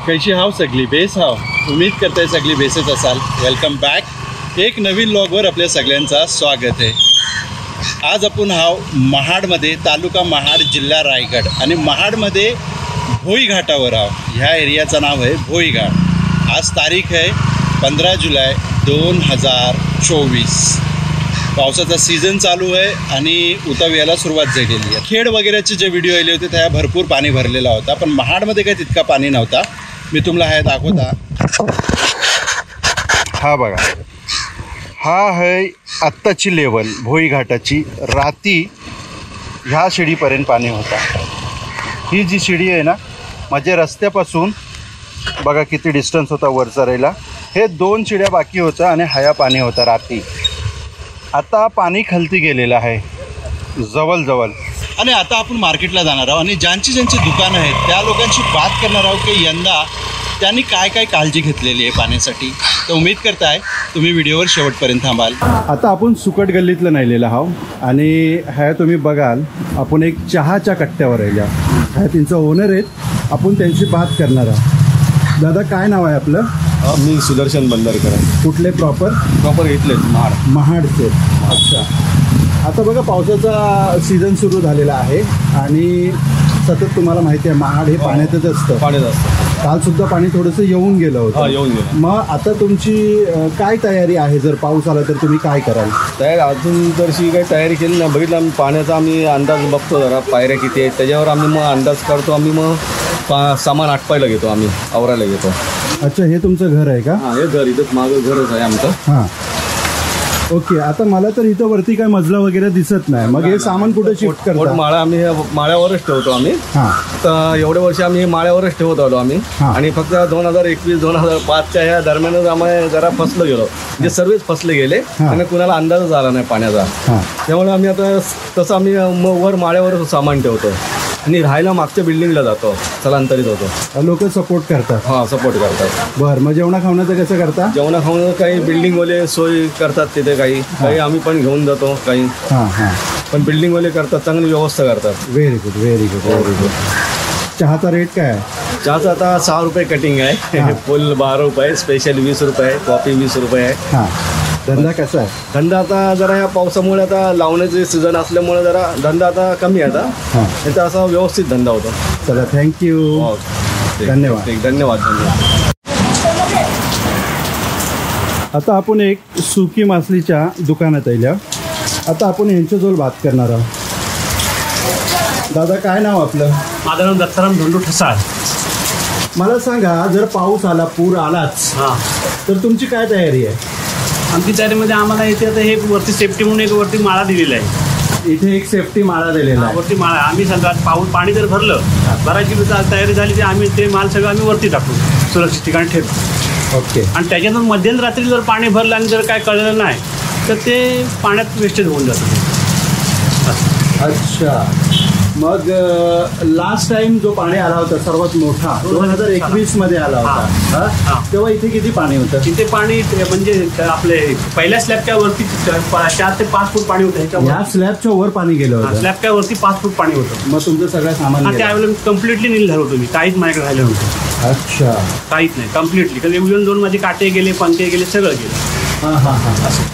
कैशी हाव सगळी बेस हाव. उम्मीद करताय सगळी बेसच असाल. Welcome back. एक नवीन व्लॉगवर आपल्या सगळ्यांचा स्वागत आहे. आज आपण हाव महाडमध्ये, तालुका महाड, जिल्हा रायगड. आणि महाडमध्ये भोई घाटावर आहो. ह्या एरियाचं नाव आहे भोई घाट. आज तारीख आहे 15 जुलै 2024. पावसाचा सीझन चालू आहे आणि उताव यायला सुरुवात झालेली आहे. खेड वगैरेचे जे व्हिडिओ आले होते त्या भरपूर पाणी भरलेला होता, पण महाडमध्ये काही तितका पाणी नव्हता. मी तुम्हाला हे दाखवता. हा बघा, हा आहे आत्ताची लेवल भोई घाटाची. राती ह्या शिडीपर्यंत पाणी होता. ही जी शिडी आहे ना, म्हणजे रस्त्यापासून बघा किती डिस्टन्स होता वर चढायला. हे 2 शिड्या बाकी होतं आणि हया पाणी होता रात्री. आता पाणी खालती गेलेलं आहे जवळजवळ. आणि आता आपण मार्केटला जाणार आहोत आणि ज्यांची दुकानं आहेत त्या लोकांची बात करणार आहोत की यंदा त्यांनी काय काय काळजी घेतलेली आहे पाण्यासाठी. तर उम्मीद करताय तुम्ही व्हिडिओवर शेवटपर्यंत थांबाल. आता आपण सुकट गल्लीतलं नाहीलेलं आहोत आणि ह्या तुम्ही बघाल आपण एक चहाच्या कट्ट्यावर राहिल्या. ह्या त्यांचं ओनर आहेत, आपण त्यांची बात करणार आहोत. दादा काय नाव आहे आपलं? मी सुदर्शन बंदरकर. कुठले? प्रॉपर इथलेच महाडचे. अच्छा. आता बघा पावसाचा सीझन सुरू झालेला आहे आणि सतत तुम्हाला माहिती आहे महाड हे पाण्यातच असतं. काल सुद्धा पाणी थोडंसं येऊन गेलं होतं. येऊन गेलं. मग आता तुमची काय तयारी आहे? जर पाऊस आला तर तुम्ही काय कराल? अजून तशी काही तयारी केली नाही. बघितलं आम्ही पाण्याचा आम्ही अंदाज बघतो, जरा पायऱ्या किती आहेत त्याच्यावर आम्ही मग अंदाज काढतो. आम्ही मग सामान आटपायला घेतो, आम्ही आवरायला घेतो. अच्छा, हे तुमचं घर आहे का? हां, हे घर इथंच मागं घरच आहे आमचं. हां, ओके. आता मला तर इथं वरती काय मजला वगैरे दिसत नाही. मग हे सामान कुठे शिफ्ट करतो? माळा आम्ही माळ्यावरच ठेवतो आम्ही. हां, तर एवढे वर्ष आम्ही माळ्यावरच ठेवत आलो आम्ही. आणि फक्त 2021-2005च्या ह्या दरम्यानच आम्ही जरा फसलो गेलो. म्हणजे सर्वच फसले गेले आणि कुणाला अंदाजच आला नाही पाण्याचा. त्यामुळे आम्ही आता तसं आम्ही वर माळ्यावर सामान ठेवतो आणि राहायला मागच्या बिल्डिंगला जातो, स्थलांतरित होतो. लोक सपोर्ट करतात? हां, सपोर्ट करतात. बरं, मग जेवणा खावण्याचं कसं करता? जेवणा खावणं काही बिल्डिंगवाले सोय करतात तिथे, काही आम्ही पण घेऊन जातो काही. हां, पण बिल्डिंगवाले करतात, चांगली व्यवस्था करतात. Very good. चहाचा रेट काय आहे? चहाचा आता 6 रुपये कटिंग आहे, फुल 12 रुपये, स्पेशल 20 रुपये, कॉफी 20 रुपये आहे. हां. धंदा कसा आहे? धंदा आता जरा या पावसामुळे आता लावण्याचे सीझन असल्यामुळे जरा धंदा आता कमी आहे. आता याचा असा व्यवस्थित धंदा होता. चला, थँक्यू. धन्यवाद. आता आपण एक सुकी मासलीच्या दुकानात आल्या. आता आपण यांच्याजवळ बात करणार आहोत. दादा काय नाव आपलं? माझं नाव दत्ताराम धोंडू ठसाळ. मला सांगा, जर पाऊस आला, पूर आलाच तर तुमची काय तयारी आहे? आमची तयारीमध्ये आम्हाला इथे आता हे वरती सेफ्टी म्हणून एक वरती माळा दिलेला आहे. इथे एक सेफ्टी माळा दिलेला आहे. वरती माळा आम्ही सांगा पाणी जर भरलं, भरायची तयारी झाली तर आम्ही ते माल सगळं आम्ही वरती टाकू, सुरक्षित ठिकाणी ठेवतो. ओके. आणि त्याच्यातून मध्यरात्री जर पाणी भरलं आणि जर काय कळलं नाही तर ते पाण्यात वेस्टेज होऊन जातं. अच्छा. मग लास्ट टाइम जो पाणी आला होता सर्वात मोठा 2021 मध्ये आला होता, तेव्हा इथे किती पाणी होतं? तिथे पाणी म्हणजे आपले पहिल्या स्लॅबच्या वरती 4 ते 5 फूट पाणी होतं. या स्लॅबच्या वर पाणी गेलं होतं? स्लॅबच्या वरती 5 फूट पाणी होतं. मग तुमचं सगळं सामान त्यावेळेला कम्प्लिटली नील झालं होतं मी, काहीच माझ्याकडे राहिलं नव्हतं. अच्छा. काहीच नाही, कम्प्लिटली. कारण 1-2 माझे काटे गेले, पंखे गेले, सगळं गेलं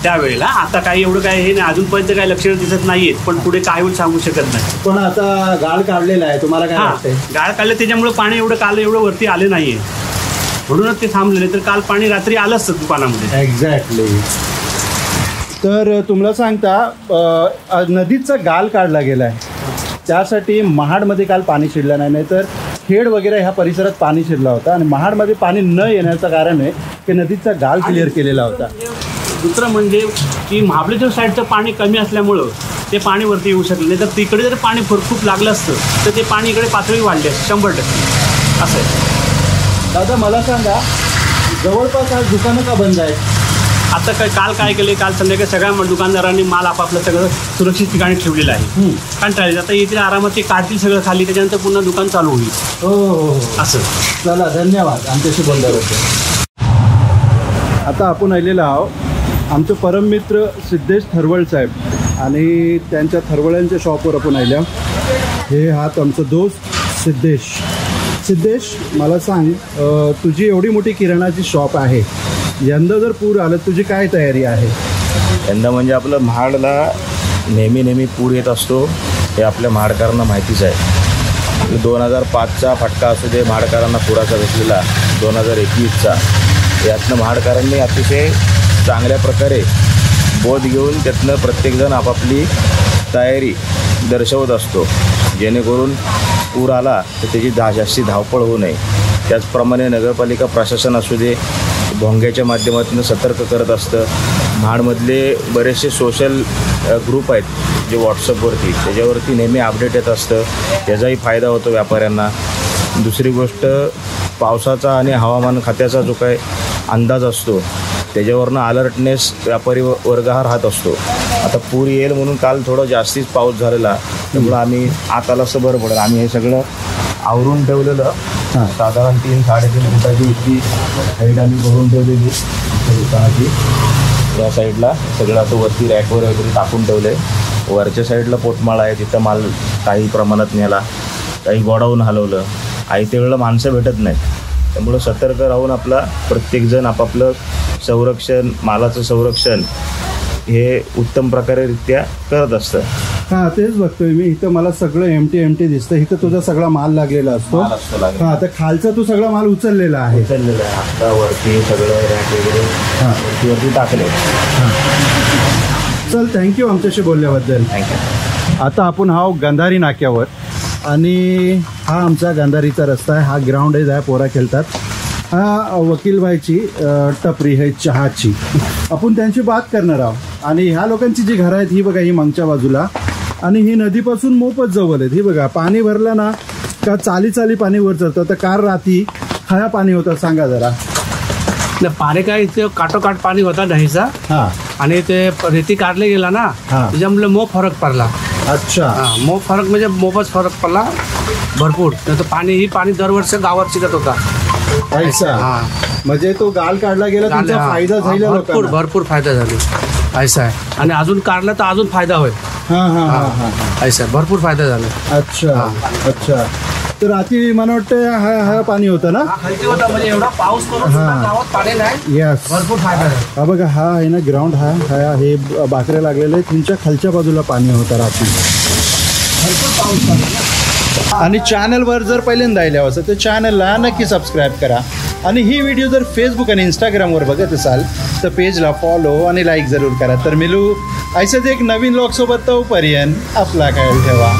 त्यावेळेला. आता काही एवढं काय हे नाही, अजूनपर्यंत काही लक्षणं दिसत नाहीयेत, पण पुढे काय होईल सांगू शकत नाही. पण आता गाळ काढलेला आहे, तुम्हाला काय वाटतंय? गाळ काढले त्याच्यामुळे पाणी काल एवढं वरती आले नाहीये, म्हणूनच ते थांबलेले. तर काल पाणी रात्री आलं असतं दुकानामध्ये. एक्झॅक्टली. तर तुम्हाला सांगता, नदीचा गाळ काढला गेला आहे, त्यासाठी महाडमध्ये काल पाणी शिरलं नाही. तर खेड वगैरे ह्या परिसरात पाणी शिरला होता आणि महाडमध्ये पाणी न येण्याचं कारण आहे की नदीचा गाळ क्लिअर केलेला होता. दुसरं म्हणजे की महाबळेश्वर साईडचं पाणी कमी असल्यामुळं ते पाणी वरती येऊ शकलं नाही. तर तिकडे जर पाणी खूप लागलं असतं तर ते पाणी इकडे पातळी वाढली असते 100%. असं आहे. दादा मला सांगा, जवळपास आज दुकानं का बंद आहेत? आता काल काय केले, काल संध्याकाळी सगळ्या दुकानदारांनी माल आपापलं सगळं सुरक्षित ठिकाणी ठेवलेलं आहे. कंटाळले आता येथील आरामात ते काढतील सगळं खाली, त्याच्यानंतर पुन्हा दुकान चालू होईल. हो. असं. चला, धन्यवाद आमच्याशी बोलल्याबद्दल. आता आपण आलेलो आहोत आमचे परममित्र सिद्धेश थरवळ साहेब आणि त्यांच्या थरवळ्यांच्या शॉपवर आपण आल्या. हे आमचं दोस्त सिद्धेश. सिद्धेश, मला सांग, तुझी एवढी मोठी किराणाची शॉप आहे, यंदा जर पूर आलं तुझी काय तयारी आहे? यंदा म्हणजे आपलं महाडला नेहमी पूर येत असतो हे आपल्या महाडकरांना माहितीच आहे. 2005चा फटका असू दे महाडकरांना पुराचा बसलेला, 2021चा, यातनं महाडकरांनी अतिशय चांगल्या प्रकारे बोध घेऊन त्यातनं प्रत्येकजण आपापली तयारी दर्शवत असतो, जेणेकरून पूर आला तर त्याची जास्ती धावपळ होऊ नये. त्याचप्रमाणे नगरपालिका प्रशासन असू दे भोंग्याच्या माध्यमातून सतर्क करत असतं. महाडमधले बरेचसे सोशल ग्रुप आहेत जे व्हॉट्सअपवरती, त्याच्यावरती नेहमी अपडेट येत असतं, त्याचाही फायदा होतो व्यापाऱ्यांना. दुसरी गोष्ट, पावसाचा आणि हवामान खात्याचा जो काही अंदाज असतो त्याच्यावरनं अलर्टनेस व्यापारी वर्ग हा राहत असतो. आता पूर येईल म्हणून काल थोडं जास्तीच पाऊस झालेला, त्यामुळं आम्ही आताला असं बरं पडेल आम्ही हे सगळं आवरून ठेवलेलं. साधारण 3-3.5 फुटाची इतकी हाईट आम्ही भरून ठेवलेली दुकानाची. या साईडला सगळं असं वरती रॅकवर वगैरे टाकून ठेवलं आहे. वरच्या साईडला पोटमाळा आहे, तिथं माल काही प्रमाणात नेला, काही गोडाऊन हलवलं. आयत्या वेळेला माणसं भेटत नाहीत, त्यामुळं सतर्क राहून आपला प्रत्येकजण आपापलं संरक्षण, मालाचं संरक्षण हे उत्तम प्रकारेरित्या करत असतं. हां, तेच बघतोय मी इथं, मला सगळं एमटी दिसतं. इथं तुझा सगळा माल लागलेला असतो. हां, तर खालचा तू सगळा माल उचललेला आहे. आता वरती सगळं रॅक वगैरे वरती टाकले. चल, थँक्यू आमच्याशी बोलल्याबद्दल. थँक्यू. आता आपण हा गंधारी नाक्यावर, आणि हा आमचा गंधारीचा रस्ता आहे. हा ग्राउंड आहे, पोरा खेळतात. हा वकीलबाईची टपरी आहे चहाची. आपण त्यांची बात करणार आहोत. आणि ह्या लोकांची जी घरं आहेत ही बघा, ही मागच्या बाजूला, आणि ही नदीपासून मोफत जवळ आहेत. ही बघा, पाणी भरलं ना का चाली पाणी वर चढतं. तर कार रात्री खाया पाणी होतं, सांगा जरा. पाणी काय इथे काटोकाट पाणी होता दहीचा. हां, आणि ते रेती काढले गेला ना, त्याच्यामुळे मो फरक पडला. अच्छा. मो फरक म्हणजे मोफच फरक पडला भरपूर. तर ही पाणी दरवर्षी गावात शिकत होता ऐसा. म्हणजे तो गाल काढला गेला, तुमचा फायदा झाला लोकांना. भरपूर फायदा झाला. ऐसा आहे. आणि अजून काढला तर अजून फायदा होईल. ऐसा भरपूर फायदा झाला. अच्छा अच्छा. तर रात्री मला वाटतं हा पाणी होतं ना, खालती होता. म्हणजे एवढा पाऊस करून सुद्धा गावात पाणी नाही. यस, भरपूर फायदा झाला. हा बघा, हा आहे ना ग्राउंड. हा हे बाकरे लागलेले आहे. तुमच्या खालच्या बाजूला पाणी होतं रात्री. भरपूर पाऊस पडला. आणि चॅनलवर जर पहिल्यांदा आल्यावर असेल तर चॅनलला नक्की सबस्क्राईब करा. आणि ही व्हिडिओ जर फेसबुक आणि इंस्टाग्रामवर बघत असाल तर पेजला फॉलो आणि लाईक जरूर करा. तर मिळू ऐसंच एक नवीन व्लॉगसोबत. तोपर्यंत आपला ख्याल ठेवा.